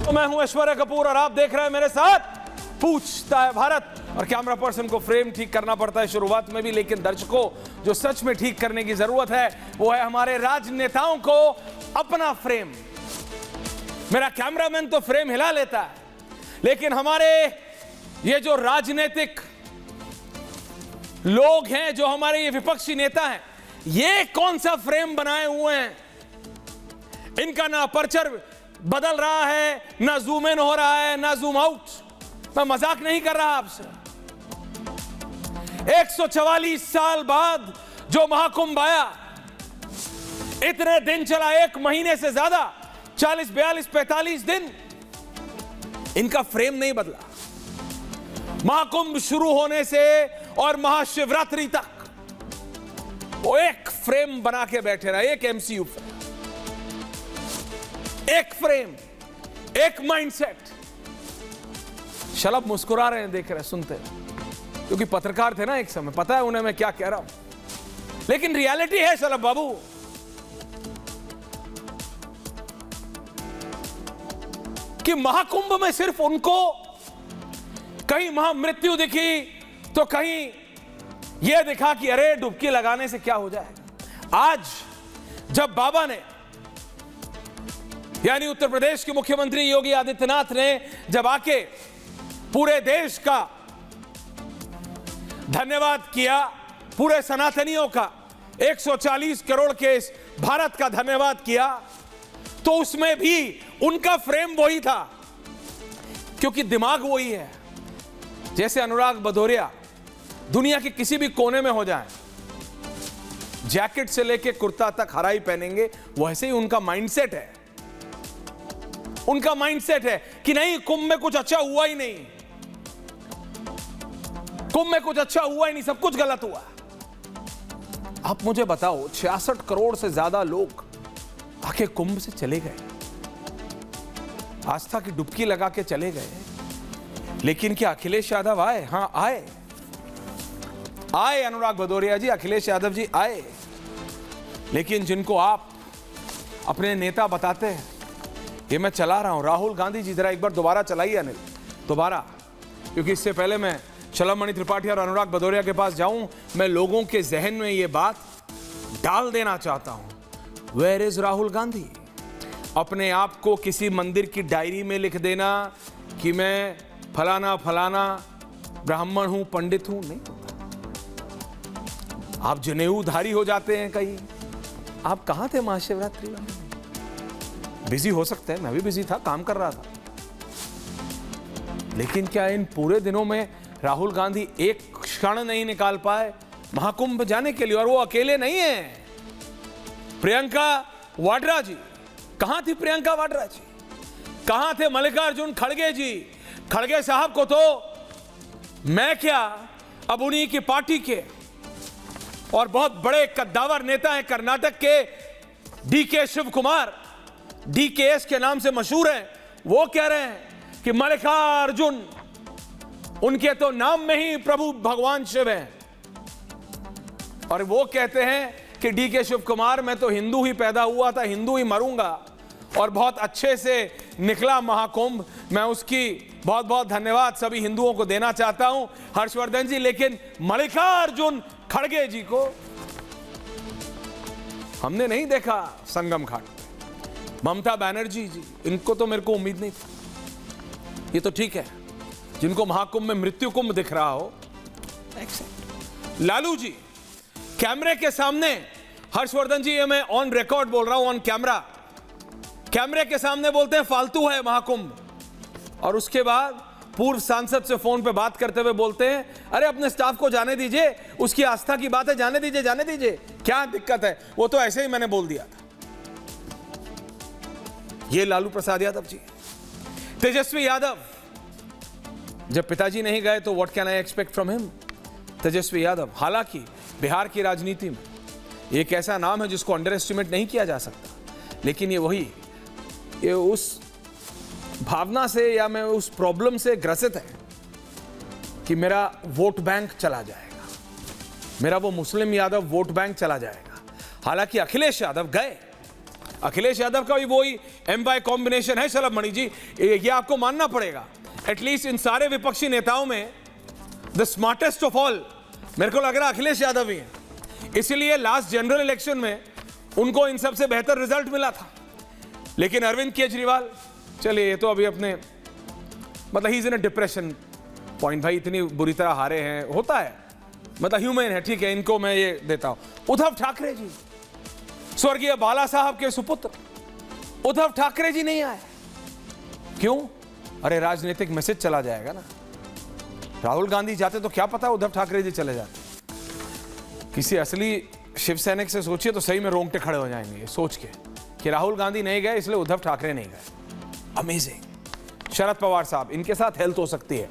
तो मैं हूं ऐश्वर्या कपूर और आप देख रहे हैं मेरे साथ पूछता है भारत। और कैमरा पर्सन को फ्रेम ठीक करना पड़ता है शुरुआत में भी, लेकिन दर्शकों जो सच में ठीक करने की जरूरत है वो है हमारे राजनेताओं को अपना फ्रेम। मेरा कैमरामैन तो फ्रेम हिला लेता है, लेकिन हमारे ये जो राजनीतिक लोग हैं, जो हमारे ये विपक्षी नेता हैं, ये कौन सा फ्रेम बनाए हुए हैं। इनका ना अपर्चर बदल रहा है, ना जूम इन हो रहा है, ना जूम आउट। मैं मजाक नहीं कर रहा आपसे। 144 साल बाद जो महाकुंभ आया, इतने दिन चला, 1 महीने से ज्यादा, 40, 42, 45 दिन, इनका फ्रेम नहीं बदला। महाकुंभ शुरू होने से और महाशिवरात्रि तक वो एक फ्रेम बना के बैठे रहा, एक एमसीयू फ्रेम, एक फ्रेम, एक माइंडसेट। शलभ मुस्कुरा रहे हैं, देख रहे हैं, सुनते हैं, क्योंकि पत्रकार थे ना एक समय, पता है उन्हें मैं क्या कह रहा हूं। लेकिन रियलिटी है शलभ बाबू, कि महाकुंभ में सिर्फ उनको कहीं महामृत्यु दिखी तो कहीं यह दिखा कि अरे डुबकी लगाने से क्या हो जाएगा। आज जब बाबा ने, यानी उत्तर प्रदेश के मुख्यमंत्री योगी आदित्यनाथ ने जब आके पूरे देश का धन्यवाद किया, पूरे सनातनियों का, 140 करोड़ के इस भारत का धन्यवाद किया, तो उसमें भी उनका फ्रेम वही था, क्योंकि दिमाग वही है। जैसे अनुराग भदौरिया दुनिया के किसी भी कोने में हो जाए, जैकेट से लेके कुर्ता तक हरा ही पहनेंगे, वैसे ही उनका माइंडसेट है। उनका माइंडसेट है कि नहीं, कुंभ में कुछ अच्छा हुआ ही नहीं, कुंभ में कुछ अच्छा हुआ ही नहीं, सब कुछ गलत हुआ। आप मुझे बताओ, 66 करोड़ से ज्यादा लोग आके कुंभ से चले गए, आस्था की डुबकी लगा के चले गए, लेकिन क्या अखिलेश यादव आए? हां आए, आए अनुराग भदौरिया जी, अखिलेश यादव जी आए। लेकिन जिनको आप अपने नेता बताते हैं, ये मैं चला रहा हूं, राहुल गांधी जी, जरा एक बार दोबारा चलाइए अनिल, दोबारा, क्योंकि इससे पहले मैं शलभमणि त्रिपाठी और अनुराग भदौरिया के पास जाऊं, मैं लोगों के जहन में ये बात डाल देना चाहता हूं। Where is Rahul Gandhi? अपने आप को किसी मंदिर की डायरी में लिख देना कि मैं फलाना फलाना ब्राह्मण हूं, पंडित हूं, नहीं होता। आप जनेऊधारी हो जाते हैं कहीं। आप कहां थे महाशिवरात्रि में? बिजी हो सकते हैं, मैं भी बिजी था, काम कर रहा था। लेकिन क्या इन पूरे दिनों में राहुल गांधी एक क्षण नहीं निकाल पाए महाकुंभ जाने के लिए? और वो अकेले नहीं है, प्रियंका वाड्रा जी, कहां थी प्रियंका वाड्रा जी? कहां थे मल्लिकार्जुन खड़गे जी? खड़गे साहब को तो मैं क्या, अब उन्हीं की पार्टी के और बहुत बड़े कद्दावर नेता हैं कर्नाटक के, डीके शिव कुमार, डीकेएस के नाम से मशहूर हैं, वो कह रहे हैं कि मल्लिकार्जुन, उनके तो नाम में ही प्रभु भगवान शिव हैं। और वो कहते हैं कि डीके शिव कुमार, मैं तो हिंदू ही पैदा हुआ था, हिंदू ही मरूंगा, और बहुत अच्छे से निकला महाकुंभ। मैं उसकी बहुत बहुत धन्यवाद सभी हिंदुओं को देना चाहता हूं, हर्षवर्धन जी। लेकिन मल्लिकार्जुन खड़गे जी को हमने नहीं देखा संगम घाट पे। ममता बनर्जी जी, इनको तो मेरे को उम्मीद नहीं थी। ये तो ठीक है, जिनको महाकुंभ में मृत्यु कुंभ दिख रहा हो, एक्सेप्ट। लालू जी कैमरे के सामने, हर्षवर्धन जी, ये मैं ऑन रिकॉर्ड बोल रहा हूं, ऑन कैमरा, कैमरे के सामने बोलते हैं फालतू है महाकुंभ, और उसके बाद पूर्व सांसद से फोन पे बात करते हुए बोलते हैं अरे अपने स्टाफ को जाने दीजिए, उसकी आस्था की बात है, जाने दीजिए, जाने दीजिए, क्या दिक्कत है, वो तो ऐसे ही मैंने बोल दिया था। ये लालू प्रसाद यादव जी। तेजस्वी यादव, जब पिताजी नहीं गए तो what can I expect from him? Tejashwi Yadav, हालांकि बिहार की राजनीति में एक ऐसा नाम है जिसको अंडर एस्टिमेट नहीं किया जा सकता, लेकिन ये उस भावना से या मैं उस प्रॉब्लम से ग्रसित है कि मेरा वोट बैंक चला जाएगा, मेरा वो मुस्लिम यादव वोट बैंक चला जाएगा। हालांकि अखिलेश यादव गए, अखिलेश यादव का भी वही एम बाय कॉम्बिनेशन है शलभ मणि जी, ये आपको मानना पड़ेगा। एटलीस्ट इन सारे विपक्षी नेताओं में द स्मार्टेस्ट ऑफ ऑल मेरे को लग रहा अखिलेश यादव ही है। इसलिए लास्ट जनरल इलेक्शन में उनको इन सबसे बेहतर रिजल्ट मिला था। लेकिन अरविंद केजरीवाल, चलिए ये तो अभी अपने मतलब he is in a depression point, भाई इतनी बुरी तरह हारे हैं, होता है, मतलब ह्यूमन है, ठीक है, इनको मैं ये देता हूं। उद्धव ठाकरे जी, स्वर्गीय बाला साहब के सुपुत्र उद्धव ठाकरे जी नहीं आए, क्यों? अरे राजनीतिक मैसेज चला जाएगा ना। राहुल गांधी जाते तो क्या पता उद्धव ठाकरे जी चले जाते। किसी असली शिव सैनिक से सोचिए तो सही में रोंगटे खड़े हो जाएंगे ये सोच के कि राहुल गांधी नहीं गए इसलिए उद्धव ठाकरे नहीं गए। अमेजिंग। शरद पवार साहब, इनके साथ हेल्थ हो सकती है।